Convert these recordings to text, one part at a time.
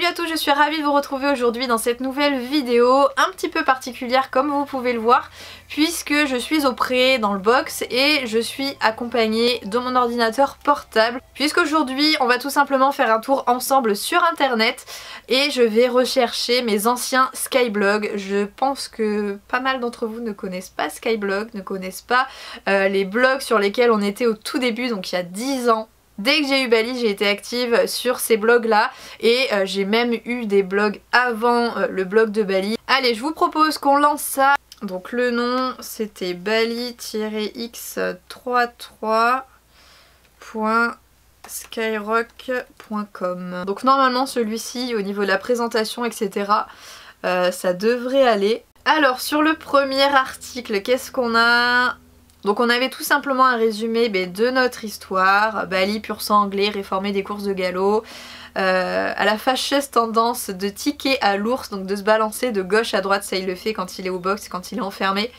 Salut à tous, je suis ravie de vous retrouver aujourd'hui dans cette nouvelle vidéo un petit peu particulière comme vous pouvez le voir, puisque je suis au pré dans le box et je suis accompagnée de mon ordinateur portable, puisqu'aujourd'hui on va tout simplement faire un tour ensemble sur internet et je vais rechercher mes anciens Skyblog. Je pense que pas mal d'entre vous ne connaissent pas Skyblog, ne connaissent pas les blogs sur lesquels on était au tout début, donc il y a 10 ans. Dès que j'ai eu Bali, j'ai été active sur ces blogs là et j'ai même eu des blogs avant le blog de Bali. Allez, je vous propose qu'on lance ça. Donc le nom c'était bali-x33.skyrock.com. Donc normalement celui-ci au niveau de la présentation etc. Ça devrait aller. Alors sur le premier article, qu'est-ce qu'on a ? Donc on avait tout simplement un résumé de notre histoire, Bali pur sang anglais, réformé des courses de galop, à la fâcheuse tendance de tiquer à l'ours, donc de se balancer de gauche à droite, ça il le fait quand il est au box, quand il est enfermé.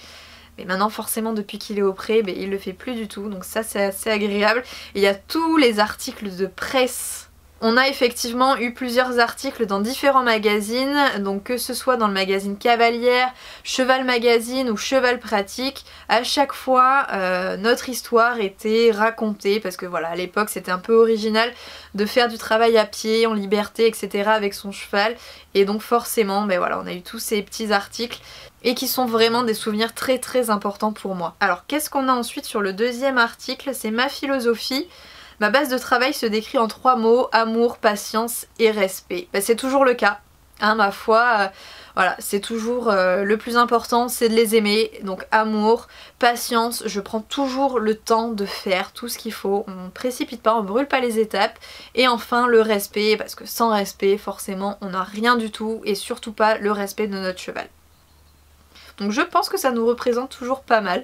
Mais maintenant forcément depuis qu'il est au pré, il le fait plus du tout, donc ça c'est assez agréable. Et il y a tous les articles de presse. On a effectivement eu plusieurs articles dans différents magazines, donc que ce soit dans le magazine Cavalière, Cheval Magazine ou Cheval Pratique, à chaque fois notre histoire était racontée parce que voilà, à l'époque c'était un peu original de faire du travail à pied, en liberté, etc. avec son cheval, et donc forcément voilà, on a eu tous ces petits articles et qui sont vraiment des souvenirs très très importants pour moi. Alors qu'est-ce qu'on a ensuite sur le deuxième article? C'est ma philosophie. Ma base de travail se décrit en 3 mots, amour, patience et respect. C'est toujours le cas, hein, ma foi, voilà, c'est toujours le plus important, c'est de les aimer. Donc amour, patience, je prends toujours le temps de faire tout ce qu'il faut, on ne précipite pas, on ne brûle pas les étapes. Et enfin le respect, parce que sans respect, forcément, on n'a rien du tout, et surtout pas le respect de notre cheval. Donc je pense que ça nous représente toujours pas mal.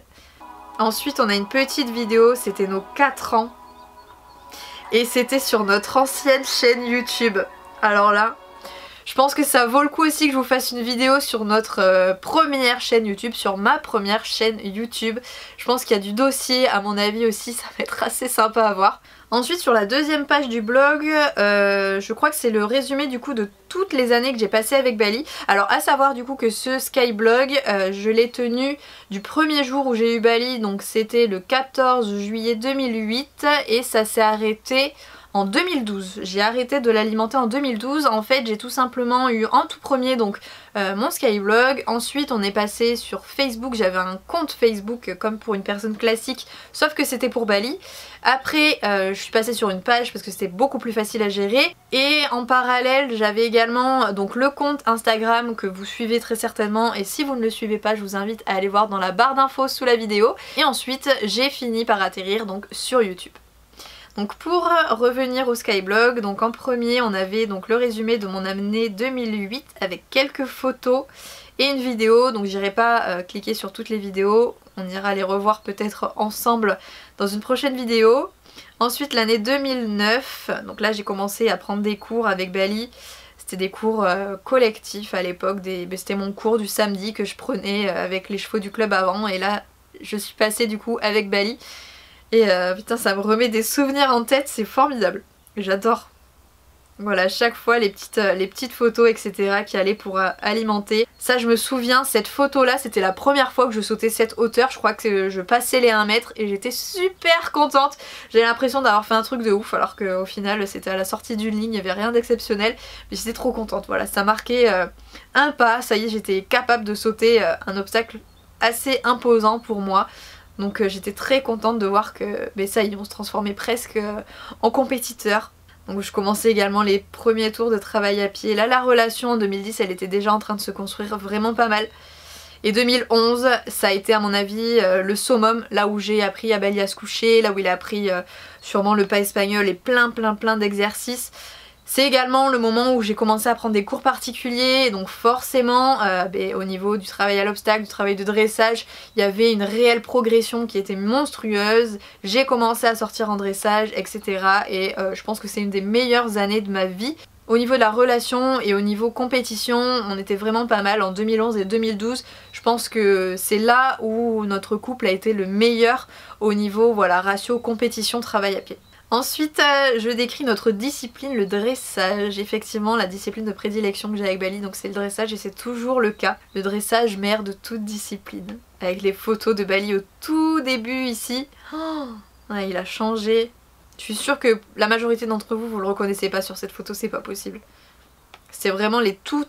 Ensuite on a une petite vidéo, c'était nos 4 ans. Et c'était sur notre ancienne chaîne YouTube. Alors là, je pense que ça vaut le coup aussi que je vous fasse une vidéo sur notre première chaîne YouTube, sur ma première chaîne YouTube. Je pense qu'il y a du dossier, à mon avis aussi, ça va être assez sympa à voir. Ensuite sur la deuxième page du blog, je crois que c'est le résumé du coup de toutes les années que j'ai passées avec Bali. Alors à savoir du coup que ce Skyblog, je l'ai tenu du premier jour où j'ai eu Bali, donc c'était le 14 juillet 2008 et ça s'est arrêté en 2012. J'ai arrêté de l'alimenter en 2012. En fait j'ai tout simplement eu en tout premier donc mon Skyblog. Ensuite on est passé sur Facebook, j'avais un compte Facebook comme pour une personne classique sauf que c'était pour Bali. Après je suis passée sur une page parce que c'était beaucoup plus facile à gérer. Et en parallèle j'avais également donc le compte Instagram que vous suivez très certainement, et si vous ne le suivez pas je vous invite à aller voir dans la barre d'infos sous la vidéo. Et ensuite j'ai fini par atterrir donc sur YouTube. Donc pour revenir au Skyblog, donc en premier on avait donc le résumé de mon année 2008 avec quelques photos et une vidéo, donc j'irai pas cliquer sur toutes les vidéos, on ira les revoir peut-être ensemble dans une prochaine vidéo. Ensuite l'année 2009, donc là j'ai commencé à prendre des cours avec Bali, c'était des cours collectifs à l'époque, c'était mon cours du samedi que je prenais avec les chevaux du club avant, et là je suis passée du coup avec Bali. Et putain ça me remet des souvenirs en tête, c'est formidable, j'adore. Voilà, chaque fois les petites photos etc qui allaient pour alimenter. Ça je me souviens, cette photo là c'était la première fois que je sautais cette hauteur, je crois que je passais les 1 mètre et j'étais super contente. J'avais l'impression d'avoir fait un truc de ouf alors qu'au final c'était à la sortie d'une ligne, il n'y avait rien d'exceptionnel. Mais j'étais trop contente, voilà, ça marquait un pas, ça y est j'étais capable de sauter un obstacle assez imposant pour moi. Donc j'étais très contente de voir que ça y est, on se transformait presque en compétiteur. Donc je commençais également les premiers tours de travail à pied. Là la relation en 2010 elle était déjà en train de se construire vraiment pas mal. Et 2011 ça a été à mon avis le summum, là où j'ai appris à Bali à se coucher, là où il a appris sûrement le pas espagnol et plein d'exercices. C'est également le moment où j'ai commencé à prendre des cours particuliers, donc forcément au niveau du travail à l'obstacle, du travail de dressage, il y avait une réelle progression qui était monstrueuse. J'ai commencé à sortir en dressage, etc. Et je pense que c'est une des meilleures années de ma vie. Au niveau de la relation et au niveau compétition, on était vraiment pas mal en 2011 et 2012. Je pense que c'est là où notre couple a été le meilleur au niveau ratio compétition travail à pied. Ensuite, je décris notre discipline, le dressage. Effectivement, la discipline de prédilection que j'ai avec Bali, donc c'est le dressage et c'est toujours le cas. Le dressage, mère de toute discipline. Avec les photos de Bali au tout début ici. Oh, ouais, il a changé. Je suis sûre que la majorité d'entre vous, vous le reconnaissez pas sur cette photo, c'est pas possible. C'est vraiment les tout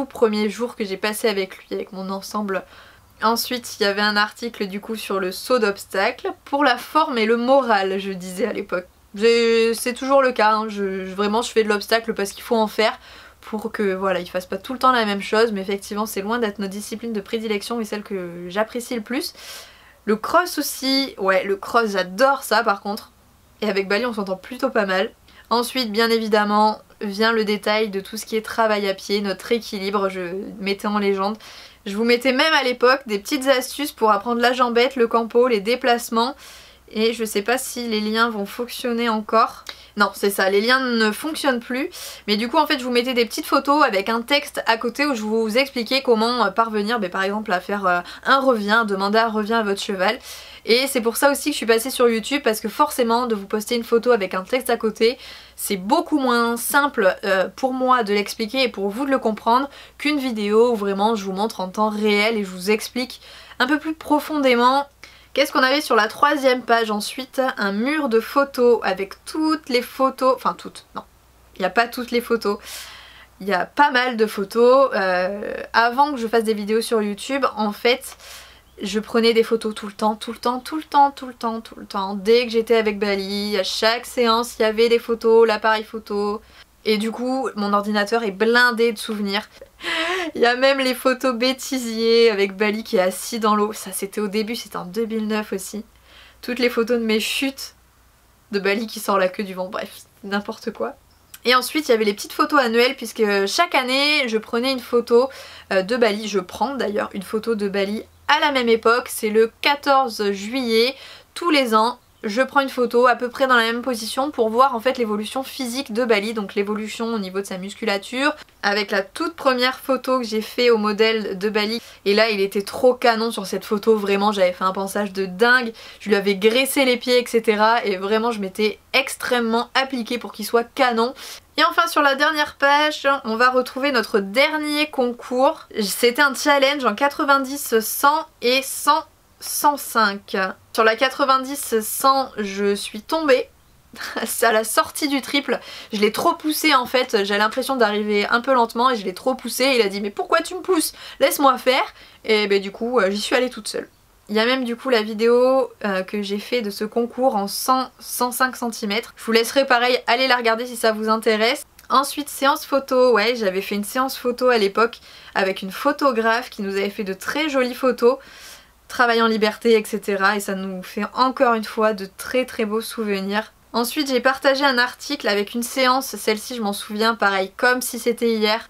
premiers jours que j'ai passé avec lui, avec mon ensemble. Ensuite, il y avait un article du coup sur le saut d'obstacle, pour la forme et le moral, je disais à l'époque. C'est toujours le cas, hein. Vraiment je fais de l'obstacle parce qu'il faut en faire pour que voilà, il fasse pas tout le temps la même chose, mais effectivement c'est loin d'être notre discipline de prédilection et celle que j'apprécie le plus. Le cross aussi, ouais le cross j'adore ça par contre, et avec Bali on s'entend plutôt pas mal. Ensuite bien évidemment vient le détail de tout ce qui est travail à pied, notre équilibre, je mettais en légende. Je vous mettais même à l'époque des petites astuces pour apprendre la jambette, le campo, les déplacements. Et je sais pas si les liens vont fonctionner encore. Non, c'est ça, les liens ne fonctionnent plus. Mais du coup, en fait, je vous mettais des petites photos avec un texte à côté où je vous expliquais comment parvenir, par exemple, à faire un revient, demander un revient à votre cheval. Et c'est pour ça aussi que je suis passée sur YouTube, parce que forcément, de vous poster une photo avec un texte à côté, c'est beaucoup moins simple pour moi de l'expliquer et pour vous de le comprendre qu'une vidéo où vraiment je vous montre en temps réel et je vous explique un peu plus profondément. Qu'est-ce qu'on avait sur la 3e page ensuite? Un mur de photos avec toutes les photos, enfin toutes, non, il n'y a pas toutes les photos, il y a pas mal de photos. Avant que je fasse des vidéos sur YouTube, en fait, je prenais des photos tout le temps, dès que j'étais avec Bali, à chaque séance il y avait des photos, l'appareil photo. Et du coup, mon ordinateur est blindé de souvenirs. Il y a même les photos bêtisiers avec Bali qui est assis dans l'eau. Ça, c'était au début, c'était en 2009 aussi. Toutes les photos de mes chutes de Bali qui sort la queue du vent. Bref, n'importe quoi. Et ensuite, il y avait les petites photos annuelles puisque chaque année, je prenais une photo de Bali. Je prends d'ailleurs une photo de Bali à la même époque. C'est le 14 juillet, tous les ans. Je prends une photo à peu près dans la même position pour voir en fait l'évolution physique de Bali, donc l'évolution au niveau de sa musculature, avec la toute première photo que j'ai fait au modèle de Bali. Et là il était trop canon sur cette photo, vraiment j'avais fait un pansage de dingue, je lui avais graissé les pieds etc. Et vraiment je m'étais extrêmement appliquée pour qu'il soit canon. Et enfin sur la dernière page, on va retrouver notre dernier concours. C'était un challenge en 90, 100 et 105. Sur la 90-100, je suis tombée. C'est à la sortie du triple. Je l'ai trop poussé en fait. J'ai l'impression d'arriver un peu lentement et je l'ai trop poussé. Il a dit mais pourquoi tu me pousses? Laisse-moi faire. Et ben du coup j'y suis allée toute seule. Il y a même du coup la vidéo que j'ai fait de ce concours en 100-105 cm. Je vous laisserai pareil aller la regarder si ça vous intéresse. Ensuite séance photo, ouais j'avais fait une séance photo à l'époque avec une photographe qui nous avait fait de très jolies photos. Travail en liberté etc. Et ça nous fait encore une fois de très beaux souvenirs. Ensuite j'ai partagé un article avec une séance, celle-ci je m'en souviens pareil comme si c'était hier.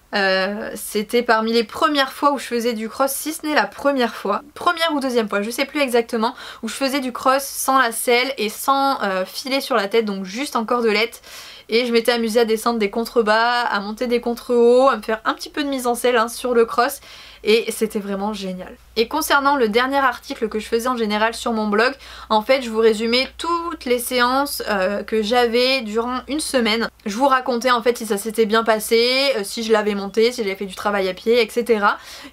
C'était parmi les premières fois où je faisais du cross, si ce n'est la première fois, première ou deuxième fois, je sais plus exactement, où je faisais du cross sans la selle et sans filet sur la tête, donc juste en cordelette. Et je m'étais amusée à descendre des contrebas, à monter des contre-hauts, à me faire un petit peu de mise en selle sur le cross. Et c'était vraiment génial. Et concernant le dernier article que je faisais en général sur mon blog, en fait je vous résumais toutes les séances que j'avais durant une semaine. Je vous racontais en fait si ça s'était bien passé, si je l'avais monté, si j'avais fait du travail à pied, etc.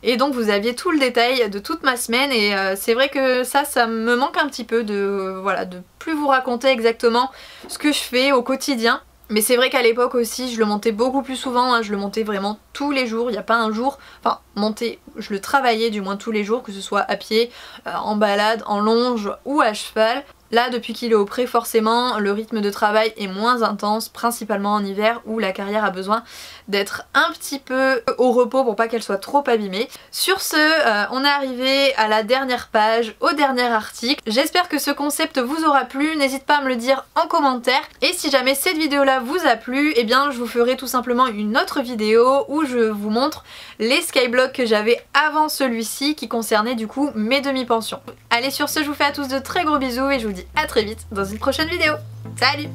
Et donc vous aviez tout le détail de toute ma semaine et c'est vrai que ça me manque un petit peu de, voilà, de plus vous raconter exactement ce que je fais au quotidien. Mais c'est vrai qu'à l'époque aussi je le montais beaucoup plus souvent, je le montais vraiment tous les jours, il n'y a pas un jour, enfin monter, je le travaillais du moins tous les jours, que ce soit à pied, en balade, en longe ou à cheval. Là depuis qu'il est au pré forcément le rythme de travail est moins intense, principalement en hiver où la carrière a besoin d'être un petit peu au repos pour pas qu'elle soit trop abîmée. Sur ce, on est arrivé à la dernière page, au dernier article. J'espère que ce concept vous aura plu, n'hésite pas à me le dire en commentaire. Et si jamais cette vidéo là vous a plu, eh bien je vous ferai tout simplement une autre vidéo où je vous montre les skyblogs que j'avais avant celui-ci qui concernait du coup mes demi-pensions. Allez sur ce, je vous fais à tous de très gros bisous et je vous dis à très vite dans une prochaine vidéo. Salut!